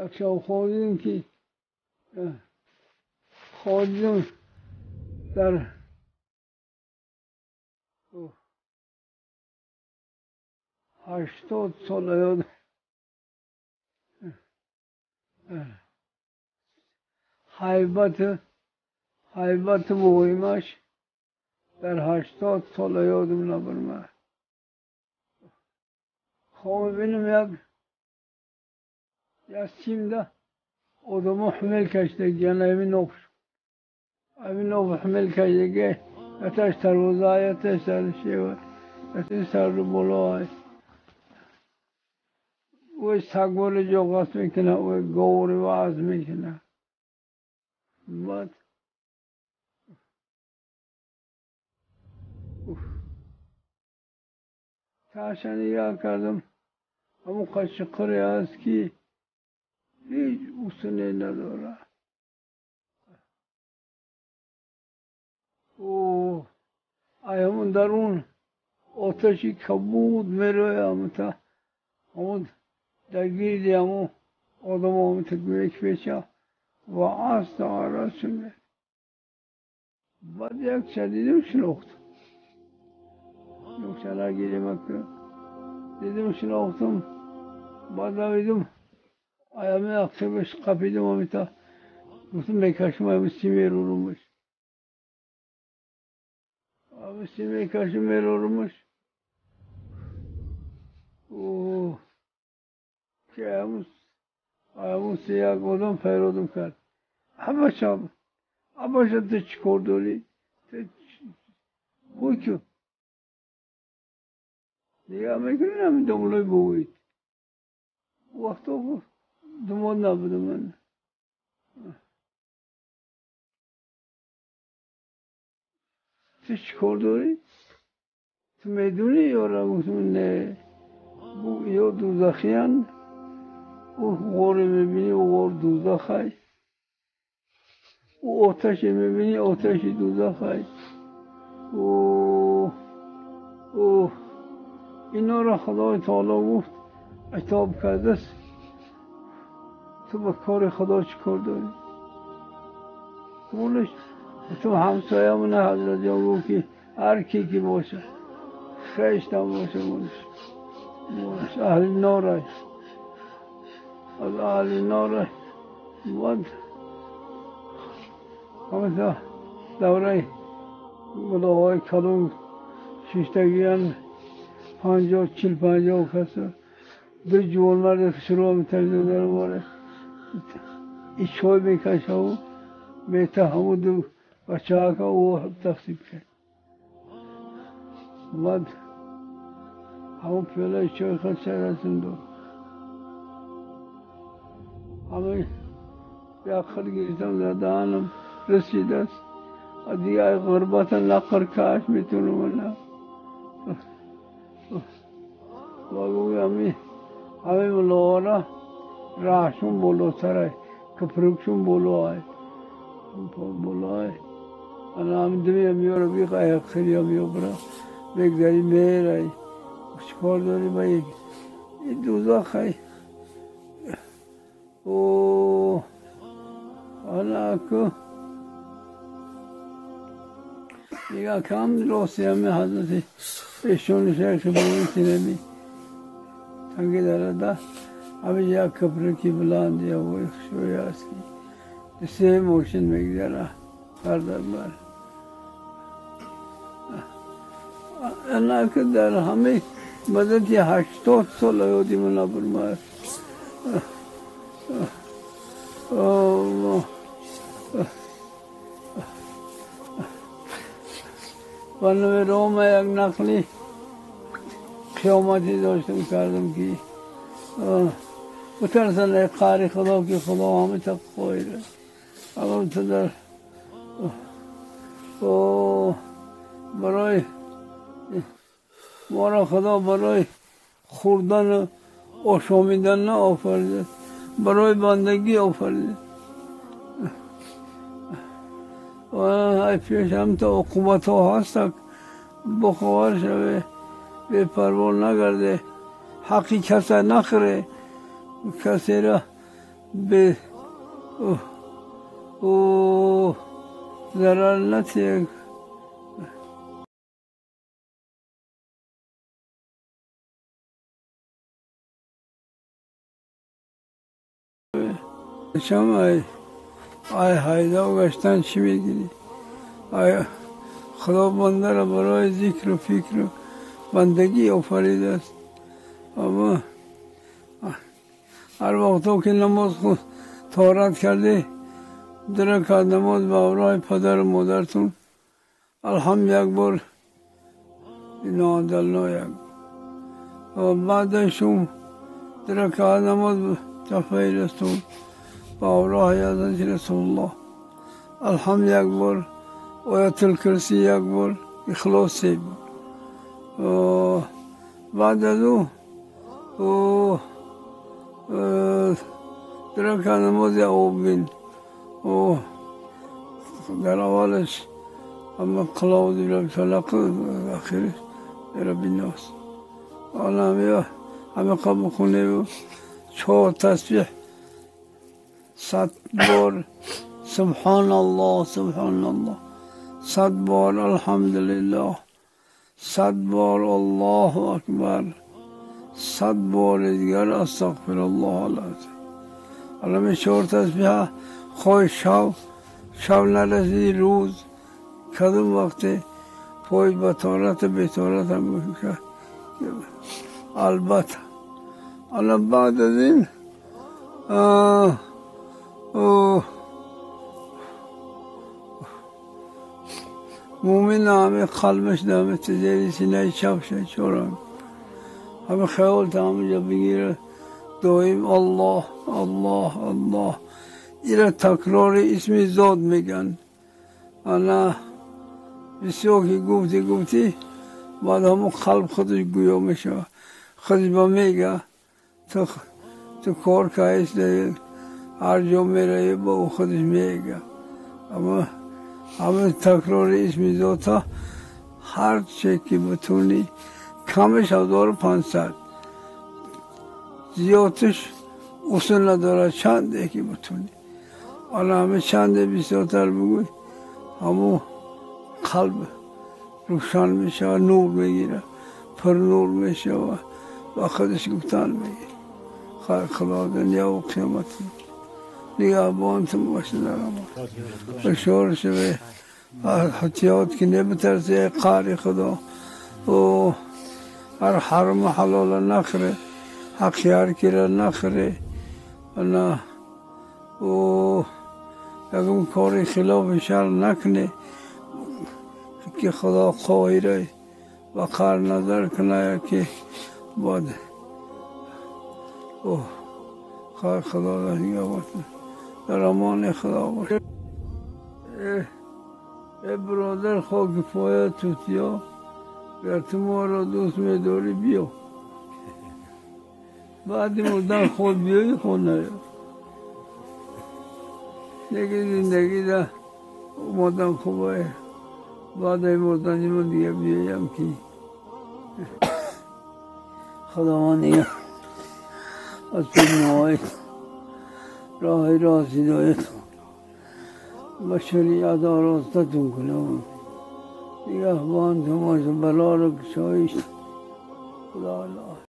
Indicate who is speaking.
Speaker 1: یک شب خوابیدیم که خوابیدیم در 80 سال یاد حیبت مهمش در 80 سال یادم نبرمه. خواب بینم یک سیم ده آدم حمل کشته یعنی همین نوف حمل کشته اتش تروزه اتش سر شیوه اتش سر رو بلاه و سگوال جو غصب میکنه و گور وعظ میکنه. بعد تاشا نگاه کردم همون قشقری هست که هیچ اصولی نداره. و همون درون آتشی کبود میروه همون درگیری همون آدم همون تکمیک پیشه و عصد آراز شده. بعد یک شدیدم شناختم نوشنه گیری مکرم دیدم شناختم. بعد دویدم ayağımın aksamış kapıydım o mita. Bütün bekaşıma simir olmuş. Abi simir kaşımır olmuş. Oo. Ayağımın siyah kodum ferodum kar. Abaşam. Abaşam da çıkordu öyle. Bu ki. Diye Amerika'nın hem domluyu boğuydu. O vakti o. Duman yaptım ben. Siz çıkardı. Tümeduni yoramışım ne? Bu yo duzakyan. O gorimi bini o gor duzakay. O ateşimi bini ateşi duzakay. O اینا خدای تعالی گفت عتاب کرده است. تو با کار خدا چی کار داری؟ اونش تو همسایه منه حضرت جان گفت که هر کی که باشه خیشتن باشه منش اهل ناره از اهل ناره. بعد همه تا دوره ملاهای کلون شیشتگیان 50 کسر bir جوانمرد شروع تلویزیون واره ایش چای میکشه و میته همو دو بچه ها که او تقسیم کرد. بعد همو پیاله چای خود سرسون دو همه به آخر گریتم در دهانم رسیده است. دیگه غربت نقر کاش میتونم نه باگوی همه ملاوانا راهشون بالاتره کپرکشون بالاه انا هم دمی همیارو بیقه اخری همیو برا بگذاری میره چکار داری با یک این دوزاخ های انا اکو دیگه کم راستی همه حضرت ایشون شیخ بویتی نمی تنگی درده همه یک کپرکی بلندی و یک شوی هست که سه موشن میگذره هر دربار. انا که در همه مدتی 80 سال یادی من برمار بنابراین روم یک نقلی قیامتی داشتم کردم که بترسن ای قاری خدا که خدا همه تک خواهیره اگر تو در برای ما را خدا برای خوردن و آشامیدن نه آفریده برای بندگی آفریده و ای پیش هم تا عقوبت ها هست بخوار شوه به پروا نگرده حقی کسی نخره کسی را به او ضرر نتیه شما آی هایده و گشتن چی میگیری؟ آیا خدا بنده را برای ذکر و فکر و بندگی آفریده است. اما هر وقت که نماز خود طهارت کرده در رکعت نماز به همراه پدر و مادرتون الحمد یک بار اینا دلنا یک و بعدشون در رکعت نماز تفعیل استون به همراه حضرت رسول الله الحمد یک بار آیت الکرسی یک بار اخلاص 3 بار بعد از او در رکعت نماز آوابین در اولش اما قلاوز رب فلق آخرش رب الناس حالا همه قبل خونه و 4 تسبیح 100 بار سبحان الله سبحان الله 100 بار الحمدلله 100 بار الله اکبر 100 بار دیگر استغفر الله العظیم. حالا می 4 تسبیح خواه شب نرسید روز کدوم وقت پای به طهارت بیطهارت هم میشه البته. حالا بعد از این مومن همه قلبش دمه تزیری سینه چپ شد چورم همه خیال تا جا بگیره دائم الله الله الله ایره تکرار اسم ذات میگن. انا بسیار که گفتی بعد همون قلب خودش گویا میشه خودش با میگه تو کار که هست هر جا میره با خودش میگه. اما همه تکرار اسم ذات هر چه که بتونی کمش 1500 زیادش اصول نداره چنده که بتونی. حالا همه چنده بسیارتر بگوی همون قلب روشن میشه و نور میگیره پر نور میشه و با خودش گفتن میگیره. خیر خدا دنیا و قیامت نگهبانتون باشه در امان بشار شوه حتیات که نبترسه قهر خدا و هر حرم حلال نخره حق هر کی را نخره نه و یکم کاری خلاف شر نکنه که خدا قاهره و قهر نظر کنه که بعد خیر خدا نگهبانتون در امان خدا باشه. ای برادر خاک پای توتیا گر تو ما را دوست می‌داری بیا بعد مردن خود بیایی خود نیا دیگه زندگی ده اومدن خوبه بعد مردن من دیگه بیایم که خداوند نگه از پیمایت راه راست هدایت و شریعت آراستتون کنم نگهبان تماس بلا را کشایش خدا الله.